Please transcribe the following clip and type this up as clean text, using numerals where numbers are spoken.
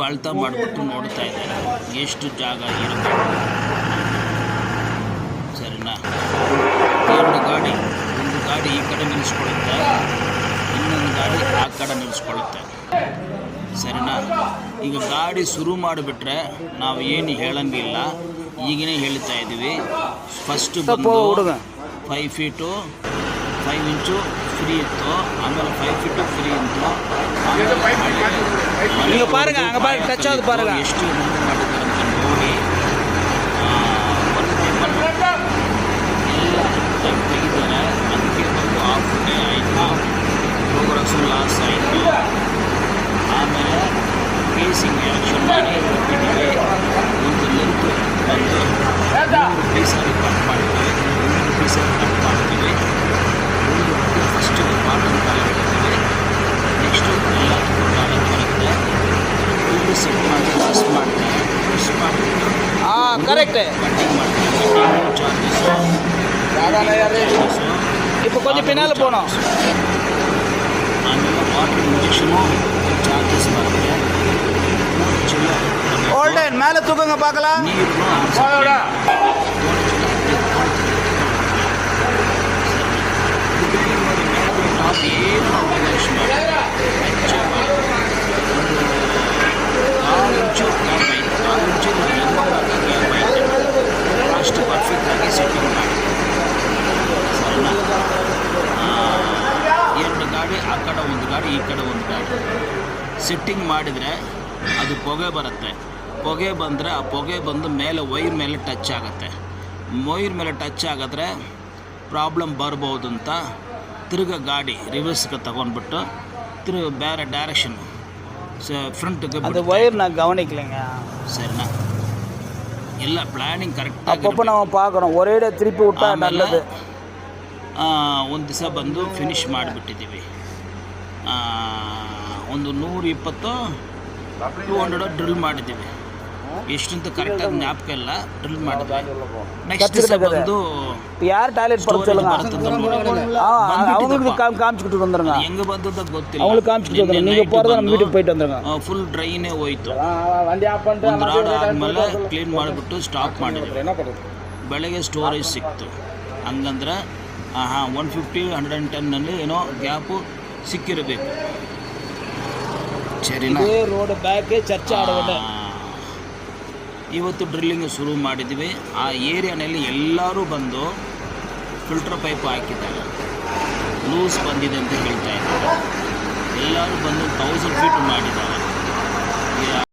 ಅಳ್ತಾ ಮಾಡಿಬಿಟ್ಟು ನೋಡ್ತಾ ಇದ್ದಾರೆ ಎಷ್ಟು ಜಾಗ ಇರಬೇಕು. ಸರಿನಾ? ಎರಡು ಗಾಡಿ, ಒಂದು ಗಾಡಿ ಈ ಕಡೆ ನಿಲ್ಲಿಸ್ಕೊಳ್ಳುತ್ತೆ, ಇನ್ನೊಂದು ಗಾಡಿ ಆ ಕಡೆ ನಿಲ್ಲಿಸ್ಕೊಳ್ಳುತ್ತೆ. ಸರಿನಾ? ಈಗ ಗಾಡಿ ಶುರು ಮಾಡಿಬಿಟ್ರೆ ನಾವು ಏನು ಹೇಳಂಗಿಲ್ಲ, ಈಗನೇ ಹೇಳ್ತಾ ಇದ್ದೀವಿ. ಫಸ್ಟ್ ಬಂದು 5 ಫೀಟು 5 ಇಂಚು ಫ್ರೀ ಇತ್ತು, ಆಮೇಲೆ 5 ಫೀಟು ಫ್ರೀ ಇತ್ತು. ಎಷ್ಟು ಮುಂದೆ ಮಾಡಿದ್ದಾರೆ ಅಂತ ನೋಡಿ ಎಲ್ಲ ತೆಗಿದ್ದಾರೆ. ಅದಕ್ಕೆ ಬಂದು ಹಾಫ್ ಡೇ ಆಯಿತು, ಪ್ರೋಗ್ರೆಸ್ಸು ಲಾಸ್ ಆಯಿತು. ಆಮೇಲೆ ಪೇಸಿಂಗ್ ಆ್ಯಕ್ಷನ್ ಮಾಡಿ ಹೋಗ್ಬಿಟ್ಟಿವಿ. ಒಂದು ಲೆಂತ್ ಬಂದು 100 ಪೀಸಲ್ಲಿ ಕಟ್ ಮಾಡ್ತೀವಿ, 100 ಪೀಸಲ್ಲಿ ಕಟ್ ಮಾಡ್ತೀವಿ. ಫಸ್ಟ್ ಬಾಟಮ್ ಕಾಲ ಇಡ್ತೀವಿ, ನೆಕ್ಸ್ಟು ಎಲ್ಲ ಕಾಲ ಬರುತ್ತೆ. ಫುಲ್ಲು ಸೆಟ್ ಮಾಡಿ ಪ್ರೆಸ್ ಮಾಡ್ತಾರೆ, ಪ್ರೆಸ್ ಮಾಡಿಬಿಟ್ಟು ಕರೆಕ್ಟ್ ಕಟ್ಟಿಂಗ್ ಮಾಡ್ತಾರೆ. ಕಟ್ಟಿಂಗು ಚಾರ್ಜಸ್ಸು இப்போ கொஞ்சம் பின்னால் போகணும். ಆಮೇಲೆ ವಾಟರ್ ಇಂಜೆಕ್ಷನು ಚಾರ್ಜಸ್ ಬರುತ್ತೆ. ஓல்டன் மேலே தூக்குங்க பார்க்கலாம். ಅಷ್ಟು ಪರ್ಫೆಕ್ಟಾಗಿ ಸೆಟ್ಟಿಂಗ್ ಮಾಡಿ. ಸರಿನಾ? ಎರಡು ಗಾಡಿ, ಆ ಕಡೆ ಒಂದು ಗಾಡಿ, ಈ ಕಡೆ ಒಂದು ಗಾಡಿ ಸೆಟ್ಟಿಂಗ್ ಮಾಡಿದರೆ ಅದು ಪೊಗೆ ಬರುತ್ತೆ. ಪೊಗೆ ಬಂದರೆ ಆ ಪೊಗೆ ಬಂದು ಮೇಲೆ ವೈರ್ ಮೇಲೆ ಟಚ್ ಆಗುತ್ತೆ. ವೈರ್ ಮೇಲೆ ಟಚ್ ಆಗಿದ್ರೆ ಪ್ರಾಬ್ಲಮ್ ಬರ್ಬೋದು ಅಂತ ತಿರ್ಗ ಗಾಡಿ ರಿವರ್ಸ್ಗೆ ತಗೊಂಡ್ಬಿಟ್ಟು ತಿರ್ಗ ಬೇರೆ ಡೈರೆಕ್ಷನ್ ಫ್ರಂಟ್ಗೆ அந்த வயர் நான் கவனிக்கலைங்க. சரிண்ணா? ಎಲ್ಲ ಪ್ಲ್ಯಾನಿಂಗ್ ಕರೆಕ್ಟಾಗಿ அப்பப்போ நம்ம பார்க்கணும், ஒரேடியா திருப்பி விட்டா நல்லது. ಒಂದು ದಿವಸ ಬಂದು ಫಿನಿಷ್ ಮಾಡಿಬಿಟ್ಟಿದ್ದೀವಿ. ಒಂದು 120-200 ಡ್ರಿಲ್ ಮಾಡಿದ್ದೀವಿ. ಎಷ್ಟಂತ ಕರೆಕ್ಟಾಗಿ ಜ್ಞಾಪಕ ಇಲ್ಲ, ಡ್ರಿಲ್ ಮಾಡಿದ್ವಿ. ನೆಕ್ಸ್ಟ್ ದಿವಸ ಬಂದು யார் டாய்லெட் போட சொல்லுங்க, அவங்களுக்கு காமிச்சிட்டு வந்துருங்க. ಹೆಂಗೆ ಬಂದದ ಗೊತ್ತಿಲ್ಲ, அவங்களுக்கு காமிச்சிட்டு வந்துருங்க. நீங்க போறத நம்ம வீட்டுக்கு போயிட்டு வந்துருங்க. ಫುಲ್ ಡ್ರೈನೇ ಹೋಯ್ತು. ಒಂದು ರಾಡ್ ಆದಮೇಲೆ ಕ್ಲೀನ್ ಮಾಡಿಬಿಟ್ಟು ಸ್ಟಾಪ್ ಮಾಡಿದ್ವಿ. ಬೆಳಗ್ಗೆ ಸ್ಟೋರೇಜ್ ಸಿಕ್ತು. ಹಂಗಂದ್ರೆ 150-110 ಏನೋ ಗ್ಯಾಪು ಸಿಕ್ಕಿರಬೇಕು. ಸರಿನಾ? ರೋಡ್ ಬ್ಯಾಕ್ ಚರ್ಚೆ ಆಡೋಣ. ಇವತ್ತು ಡ್ರಿಲ್ಲಿಂಗ್ ಶುರು ಮಾಡಿದ್ವಿ. ಆ ಏರಿಯಾನಲ್ಲಿ ಎಲ್ಲರೂ ಬಂದು ಫಿಲ್ಟರ್ ಪೈಪ್ ಹಾಕಿದ್ದಾರೆ, ಲೂಸ್ ಬಂದಿದೆ ಅಂತ ಹೇಳ್ತಾ ಇದ್ದಾರೆ. ಎಲ್ಲರೂ ಬಂದು 1000 ಫೀಟ್ ಮಾಡಿದ್ದಾರೆ.